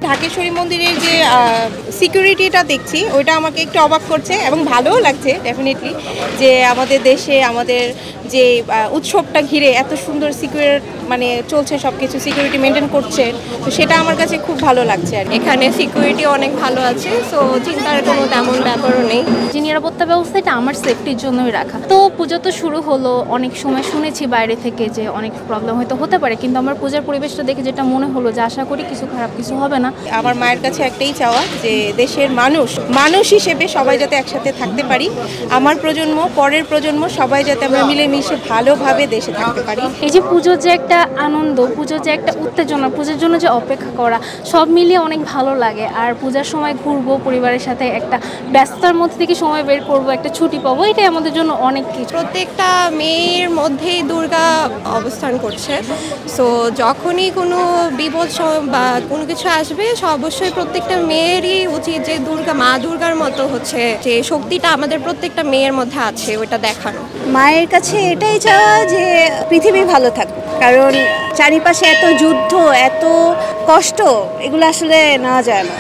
ঢাকেশ্বরী মন্দিরের যে সিকিউরিটিটা দেখছি ওইটা আমাকে একটু অবাক করছে এবং ভালোও লাগছে ডেফিনেটলি, যে আমাদের দেশে আমাদের যে উৎসবটা ঘিরে এত সুন্দর সিকিউর মানে চলছে, সব কিছু সিকিউরিটি মেনটেন করছে, তো সেটা আমার কাছে খুব ভালো লাগছে। আর এখানে সিকিউরিটি অনেক ভালো আছে, সো চিন্তার কোনো তেমন ব্যাপারও নেই। যে নিরাপত্তা ব্যবস্থাটা আমার সেফটির জন্যই রাখা। তো পুজো তো শুরু হলো, অনেক সময় শুনেছি বাইরে থেকে যে অনেক প্রবলেম হয়তো হতে পারে, কিন্তু আমার পূজার পরিবেশটা দেখে যেটা মনে হলো যে আশা করি কিছু খারাপ কিছু হবে না। আমার মায়ের কাছে একটাই চাওয়া যে দেশের মানুষ হিসেবে সবাই যাতে একসাথে থাকতে পারি, আমার প্রজন্ম পরের প্রজন্ম সবাই যাতে আমরা মিলেমিশে ভালোভাবে দেশে থাকতে পারি। এই যে পুজোর যে একটা আনন্দ, পুজোর যে একটা উত্তেজনা, পুজোর জন্য যে অপেক্ষা করা, সব মিলিয়ে অনেক ভালো লাগে। আর পূজার সময় ঘুরবো পরিবারের সাথে, একটা ব্যস্ততার মধ্যে থেকে সময় বের করবো, একটা ছুটি পাবো, এটাই আমাদের জন্য অনেক কিছু। প্রত্যেকটা মেয়ের মধ্যেই দুর্গা অবস্থান করছে, সো যখনই কোনো বিপদ বা কোনো কিছু আসবে অবশ্যই প্রত্যেকটা মেয়েরই উচিত যে মা দুর্গার মতো হচ্ছে যে শক্তিটা আমাদের প্রত্যেকটা মেয়ের মধ্যে আছে ওটা দেখানো। মায়ের কাছে এটাই চাওয়া যে পৃথিবী ভালো থাকুক, কারণ চারিপাশে এত যুদ্ধ, এত কষ্ট, এগুলো আসলে নেওয়া যায় না।